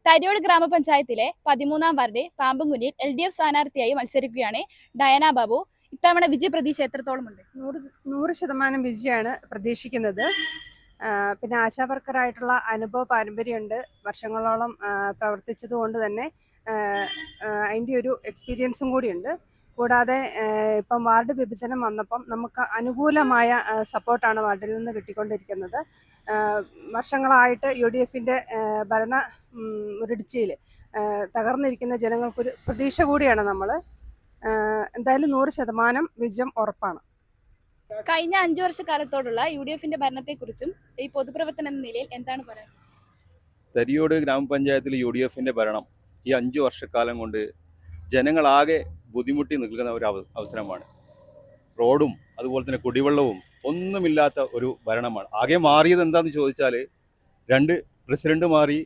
തരിയോട് ഗ്രാമപഞ്ചായത്തിലെ 13-ാം ward പാമ്പുംകുന്നിൽ LDF സ്ഥാനാർത്ഥിയായി മത്സരിക്കുകയാണ് ഡയന ബാബു. ഇത്തവണ വിജയപ്രതീക്ഷ എത്രത്തോളമുണ്ട്? 100% വിജയമാണ് പ്രതീക്ഷിക്കുന്നത്. പിന്നെ ആശാവർക്കറായിട്ടുള്ള അനുഭവ പാരമ്പര്യമുണ്ട്. വർഷങ്ങളോളം പ്രവർത്തിച്ചതുകൊണ്ട് തന്നെ അതിൻ്റെ ഒരു എക്സ്പീരിയൻസും കൂടിയുണ്ട്. കൂടാതെ ഇപ്പം വാർഡ് വിഭജനം വന്നപ്പം നമുക്ക് അനുകൂലമായ സപ്പോർട്ടാണ് വാർഡിൽ നിന്ന് കിട്ടിക്കൊണ്ടിരിക്കുന്നത്. വർഷങ്ങളായിട്ട് UDFൻ്റെ ഭരണ മുരടിച്ചയിൽ തകർന്നിരിക്കുന്ന ജനങ്ങൾക്കൊരു പ്രതീക്ഷ കൂടിയാണ് നമ്മൾ. എന്തായാലും 100% വിജയം ഉറപ്പാണ്. കഴിഞ്ഞ 5 വർഷക്കാലത്തോടുള്ള UDFൻ്റെ ഭരണത്തെക്കുറിച്ചും ഈ പൊതുപ്രവർത്തനം എന്ന നിലയിൽ എന്താണ് പറയുന്നത്? തരിയോട് ഗ്രാമപഞ്ചായത്തിൽ UDFൻ്റെ ഭരണം ഈ 5 വർഷക്കാലം കൊണ്ട് ജനങ്ങളാകെ ബുദ്ധിമുട്ടി നിൽക്കുന്ന ഒരു അവസരമാണ്. റോഡും അതുപോലെ തന്നെ കുടിവെള്ളവും ഒന്നുമില്ലാത്ത ഒരു ഭരണമാണ്. ആകെ മാറിയത് എന്താണെന്ന് ചോദിച്ചാൽ 2 പ്രസിഡന്റ് മാറി,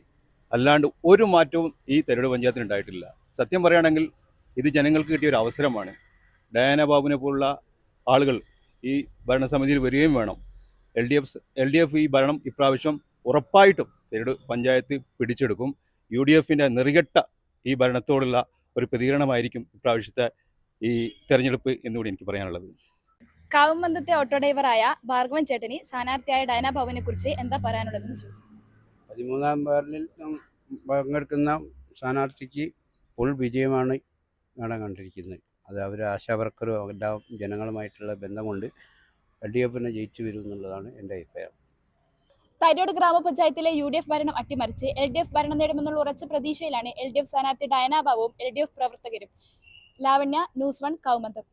അല്ലാണ്ട് ഒരു മാറ്റവും ഈ തരിയോട് പഞ്ചായത്തിന് ഉണ്ടായിട്ടില്ല. സത്യം പറയുകയാണെങ്കിൽ ഇത് ജനങ്ങൾക്ക് കിട്ടിയ ഒരു അവസരമാണ്. ഡയാന ബാബുവിനെ പോലുള്ള ആളുകൾ ഈ ഭരണസമിതിയിൽ വരികയും വേണം. LDF ഈ ഭരണം ഇപ്രാവശ്യം ഉറപ്പായിട്ടും തരിയോട് പഞ്ചായത്ത് പിടിച്ചെടുക്കും. UDFൻ്റെ നെറികെട്ട ഈ ഭരണത്തോടുള്ള ഒരു പ്രതികരണമായിരിക്കും ഇപ്രാവശ്യത്തെ ഈ തെരഞ്ഞെടുപ്പ് എന്നുകൂടി എനിക്ക് പറയാനുള്ളത്. കാവുമന്തത്തെ ഓട്ടോ ഡ്രൈവറായ ഭാർഗവൻ ചേട്ടന് സ്ഥാനാർത്ഥിയായ ഡയന ബാബുവിനെ കുറിച്ച് എന്താ പറയാനുള്ളതെന്ന് ചോദിച്ചു. 13-ാം വാർഡിൽ പങ്കെടുക്കുന്ന സ്ഥാനാർത്ഥിക്ക് ഫുൾ വിജയമാണ് നേടാൻ കണ്ടിരിക്കുന്നത്. അത് അവർ ആശാവർക്കറും എല്ലാ ജനങ്ങളുമായിട്ടുള്ള ബന്ധം കൊണ്ട് LDFനെ ജയിച്ചു വരും എന്നുള്ളതാണ് എൻ്റെ അഭിപ്രായം. തരിയോട് ഗ്രാമപഞ്ചായത്തിലെ UDF ഭരണം അട്ടിമറിച്ച് LDF ഭരണം നേടുമെന്നുള്ള ഉറച്ച പ്രതീക്ഷയിലാണ് LDF സ്ഥാനാർത്ഥി ഡയന ബാബുവും LDF പ്രവർത്തകരും. ലാവണ്യ, ന്യൂസ് 1, കാവുമന്തം.